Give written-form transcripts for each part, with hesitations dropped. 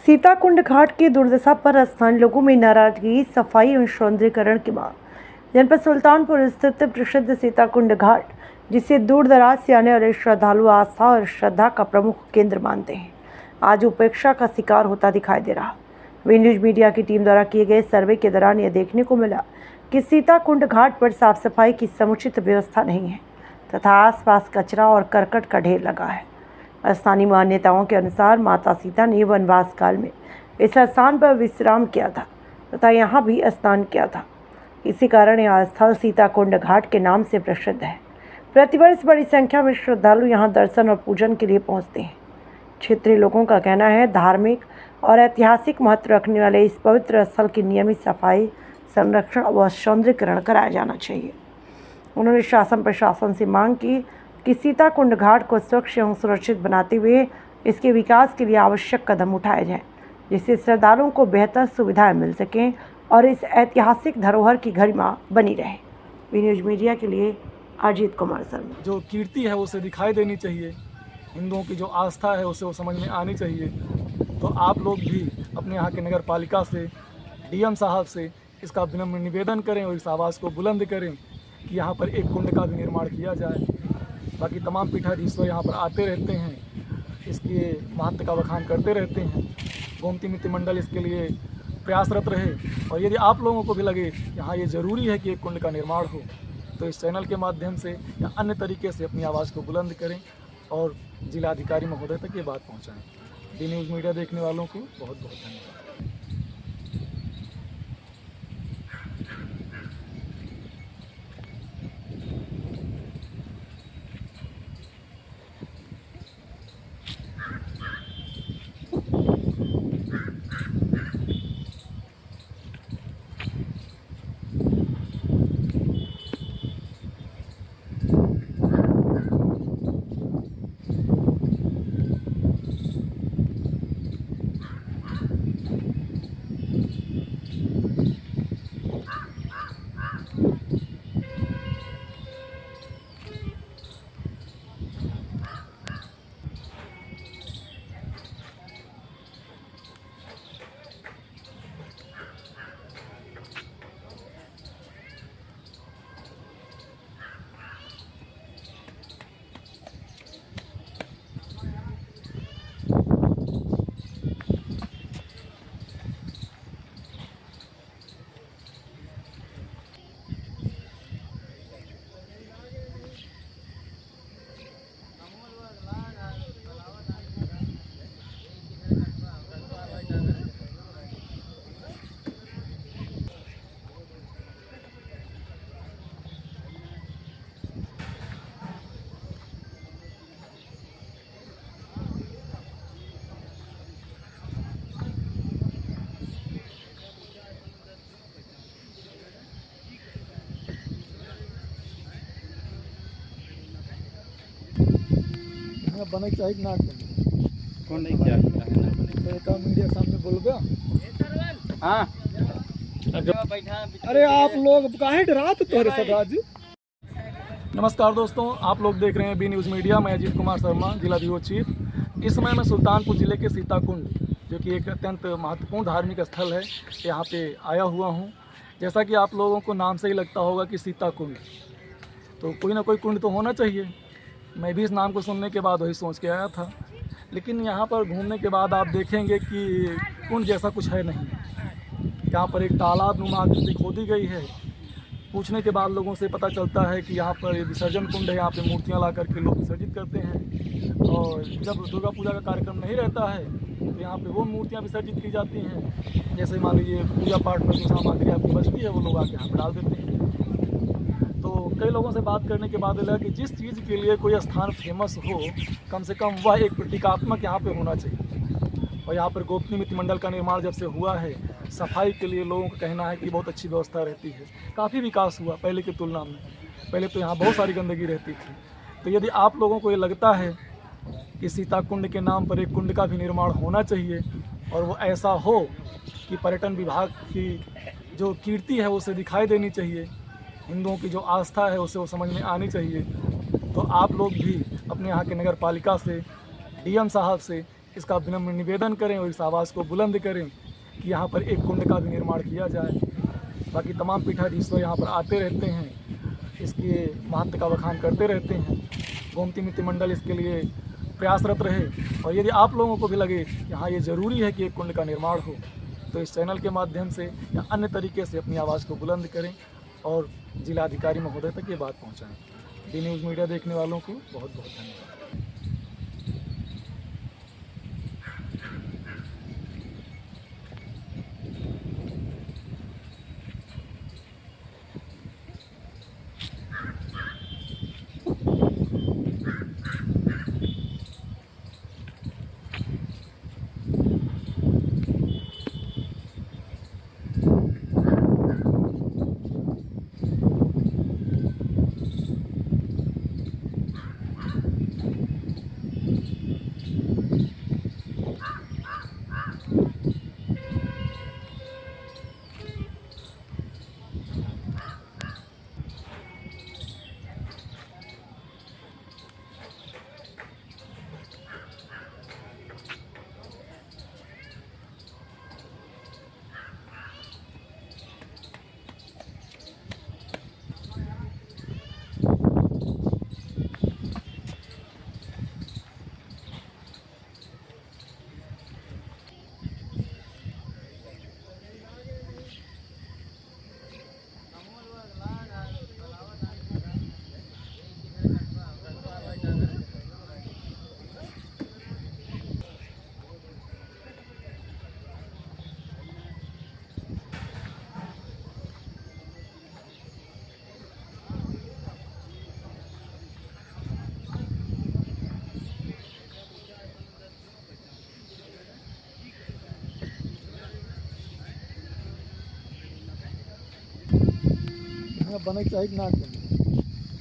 सीताकुंड घाट की दुर्दशा पर स्थानीय लोगों में नाराजगी। सफाई एवं सौंदर्यीकरण की मांग। जनपद सुल्तानपुर स्थित प्रसिद्ध सीताकुंड घाट, जिसे दूर दराज से आने वाले श्रद्धालु आस्था और श्रद्धा का प्रमुख केंद्र मानते हैं, आज उपेक्षा का शिकार होता दिखाई दे रहा। वी न्यूज मीडिया की टीम द्वारा किए गए सर्वे के दौरान यह देखने को मिला कि सीताकुंड घाट पर साफ सफाई की समुचित व्यवस्था नहीं है तथा आसपास कचरा और करकट का ढेर लगा है। स्थानीय मान्यताओं के अनुसार माता सीता ने वनवास काल में इस स्थान पर विश्राम किया था तथा यहाँ भी स्नान किया था। इसी कारण यह स्थल सीताकुंड घाट के नाम से प्रसिद्ध है। प्रतिवर्ष बड़ी संख्या में श्रद्धालु यहाँ दर्शन और पूजन के लिए पहुँचते हैं। क्षेत्रीय लोगों का कहना है, धार्मिक और ऐतिहासिक महत्व रखने वाले इस पवित्र स्थल की नियमित सफाई, संरक्षण व सौंदर्यीकरण कराया जाना चाहिए। उन्होंने शासन प्रशासन से मांग की कि सीताकुंड घाट को स्वच्छ एवं सुरक्षित बनाते हुए इसके विकास के लिए आवश्यक कदम उठाए जाएं, जिससे श्रद्धालुओं को बेहतर सुविधाएं मिल सकें और इस ऐतिहासिक धरोहर की गरिमा बनी रहे। वी न्यूज मीडिया के लिए अजीत कुमार शर्मा। जो कीर्ति है उसे दिखाई देनी चाहिए, हिंदुओं की जो आस्था है उसे वो समझ में आनी चाहिए। तो आप लोग भी अपने यहाँ के नगर पालिका से, डीएम साहब से इसका विनम्र निवेदन करें और इस आवाज़ को बुलंद करें कि यहाँ पर एक कुंड का भी निर्माण किया जाए। बाकी तमाम पीठाधीश्वर यहाँ पर आते रहते हैं, इसके महत्व का बखान करते रहते हैं। गोमती मित्र मंडल इसके लिए प्रयासरत रहे और यदि आप लोगों को भी लगे कि हाँ ये ज़रूरी है कि एक कुंड का निर्माण हो, तो इस चैनल के माध्यम से या अन्य तरीके से अपनी आवाज़ को बुलंद करें और जिलाधिकारी महोदय तक ये बात पहुँचाएँ। डी न्यूज़ मीडिया देखने वालों को बहुत बहुत धन्यवाद। बने चाहिए ना कौन नहीं क्या है तो मीडिया सामने बोल गया। हाँ अरे आप लोग काहे डराते तोरे सदाज। नमस्कार दोस्तों, आप लोग देख रहे हैं बी न्यूज़ मीडिया। मैं अजीत कुमार शर्मा, जिला ब्यूरो चीफ। इस समय मैं सुल्तानपुर ज़िले के सीताकुंड, जो कि एक अत्यंत महत्वपूर्ण धार्मिक स्थल है, यहाँ पे आया हुआ हूँ। जैसा कि आप लोगों को नाम से ही लगता होगा कि सीताकुंड, तो कोई ना कोई कुंड तो होना चाहिए। मैं भी इस नाम को सुनने के बाद वही सोच के आया था, लेकिन यहाँ पर घूमने के बाद आप देखेंगे कि कुंड जैसा कुछ है नहीं। यहाँ पर एक तालाब नुमा आकृति खोदी गई है। पूछने के बाद लोगों से पता चलता है कि यहाँ पर विसर्जन कुंड है, यहाँ पे मूर्तियाँ ला करके लोग विसर्जित करते हैं। और जब दुर्गा पूजा का कार्यक्रम नहीं रहता है तो यहाँ पे वो मूर्तियाँ विसर्जित की जाती हैं। जैसे मान लीजिए पूजा पाठ में जो सामग्री आपकी बचती है वो लोग आके यहाँ पर डाल देते हैं। तो कई लोगों से बात करने के बाद लगा कि जिस चीज़ के लिए कोई स्थान फेमस हो, कम से कम वह एक प्रतीकात्मक यहाँ पे होना चाहिए। और यहाँ पर गोमती मित्र मंडल का निर्माण जब से हुआ है, सफाई के लिए लोगों का कहना है कि बहुत अच्छी व्यवस्था रहती है। काफ़ी विकास हुआ पहले की तुलना में। पहले तो यहाँ बहुत सारी गंदगी रहती थी। तो यदि आप लोगों को ये लगता है कि सीताकुंड के नाम पर एक कुंड का भी निर्माण होना चाहिए और वो ऐसा हो कि पर्यटन विभाग की जो कीर्ति है उसे दिखाई देनी चाहिए, हिंदुओं की जो आस्था है उसे वो समझ में आनी चाहिए, तो आप लोग भी अपने यहाँ के नगर पालिका से, डीएम साहब से इसका विनम्र निवेदन करें और इस आवाज़ को बुलंद करें कि यहाँ पर एक कुंड का भी निर्माण किया जाए। बाकी तमाम पीठाधीश्वर यहाँ पर आते रहते हैं, इसके महत्व का बखान करते रहते हैं। गोमती मित्र मंडल इसके लिए प्रयासरत रहे और यदि आप लोगों को भी लगे कि हाँ ये ज़रूरी है कि एक कुंड का निर्माण हो, तो इस चैनल के माध्यम से या अन्य तरीके से अपनी आवाज़ को बुलंद करें और जिलाधिकारी महोदय तक ये बात पहुँचाएँ। बी न्यूज़ मीडिया देखने वालों को बहुत बहुत धन्यवाद। बने चाहिए ना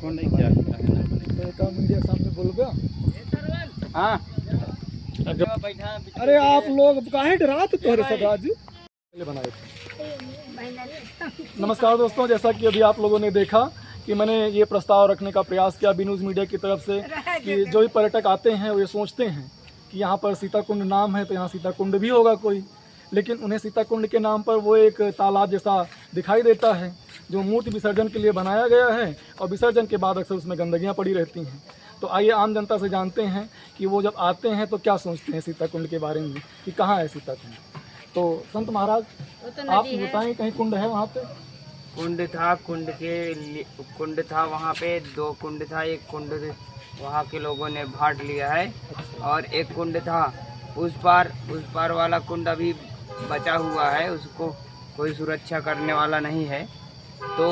कुंड क्या है ना बने। तो मीडिया सामने बोल गया। हाँ अरे आप लोग काहे रात तोरे सब आज बनाए थे। नमस्कार दोस्तों, जैसा कि अभी आप लोगों ने देखा कि मैंने ये प्रस्ताव रखने का प्रयास किया बी न्यूज़ मीडिया की तरफ से कि जो भी पर्यटक आते हैं वो ये सोचते हैं कि यहाँ पर सीताकुंड नाम है तो यहाँ सीताकुंड भी होगा कोई, लेकिन उन्हें सीताकुंड के नाम पर वो एक तालाब जैसा दिखाई देता है जो मूर्ति विसर्जन के लिए बनाया गया है और विसर्जन के बाद अक्सर उसमें गंदगियाँ पड़ी रहती हैं। तो आइए आम जनता से जानते हैं कि वो जब आते हैं तो क्या सोचते हैं सीताकुंड के बारे में कि कहाँ है सीताकुंड। तो संत महाराज आप बताएं कहीं कुंड है वहाँ पे? कुंड था वहाँ पे, 2 कुंड था। एक कुंड वहाँ के लोगों ने बांट लिया है और एक कुंड था उस पार वाला कुंड अभी बचा हुआ है, उसको कोई सुरक्षा करने वाला नहीं है। तो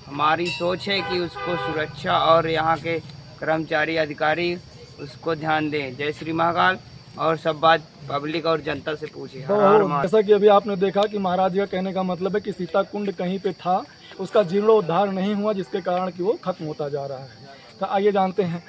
हमारी सोच है कि उसको सुरक्षा और यहाँ के कर्मचारी अधिकारी उसको ध्यान दें। जय श्री महाकाल। और सब बात पब्लिक और जनता से पूछे। जैसा कि अभी आपने देखा कि महाराज जी का कहने का मतलब है कि सीताकुंड कहीं पे था, उसका जीर्णोद्धार नहीं हुआ जिसके कारण कि वो खत्म होता जा रहा है। तो आइए जानते हैं।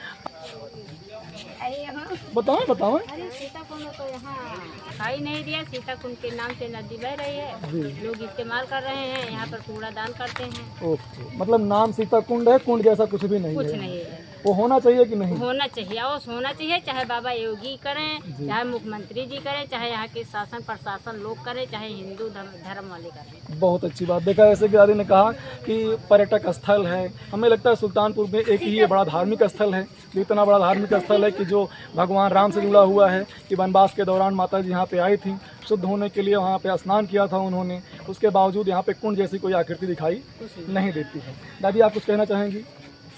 बताओ। अरे सीताकुंड तो यहाँ दिखाई नहीं दिया। सीताकुंड के नाम से नदी बह रही है, लोग इस्तेमाल कर रहे हैं, यहाँ पर कूड़ा दान करते हैं। ओके, मतलब नाम सीताकुंड है, कुंड जैसा कुछ भी नहीं कुछ है। नहीं है। वो होना चाहिए कि नहीं? होना चाहिए, और होना चाहिए, चाहे बाबा योगी करें, चाहे मुख्यमंत्री जी करें, चाहे यहाँ के शासन प्रशासन लोग करें, चाहे हिंदू धर्म वाले करें। बहुत अच्छी बात। देखा ऐसे कि दादी ने कहा कि पर्यटक स्थल है, हमें लगता है सुल्तानपुर में एक ही ये बड़ा धार्मिक स्थल है, जो इतना बड़ा धार्मिक स्थल है कि जो भगवान राम से जुड़ा हुआ है कि वनवास के दौरान माता जी यहाँ पे आई थी, शुद्ध होने के लिए वहाँ पे स्नान किया था उन्होंने, उसके बावजूद यहाँ पे कुंड जैसी कोई आकृति दिखाई नहीं देती है। दादी आप कुछ कहना चाहेंगी?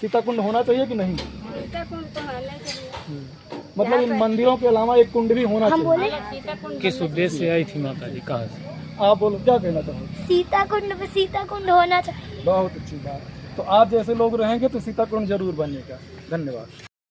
सीताकुंड होना चाहिए कि नहीं? सीताकुंड तो होना चाहिए। मतलब इन मंदिरों के अलावा एक कुंड भी होना चाहिए। सीताकुंड किस उद्देश्य से आई थी माता जी, कहाँ से? आप बोलो, क्या कहना चाहोगे? सीताकुंड होना चाहिए। बहुत अच्छी बात। तो आप जैसे लोग रहेंगे तो सीताकुंड जरूर बनेगा। धन्यवाद।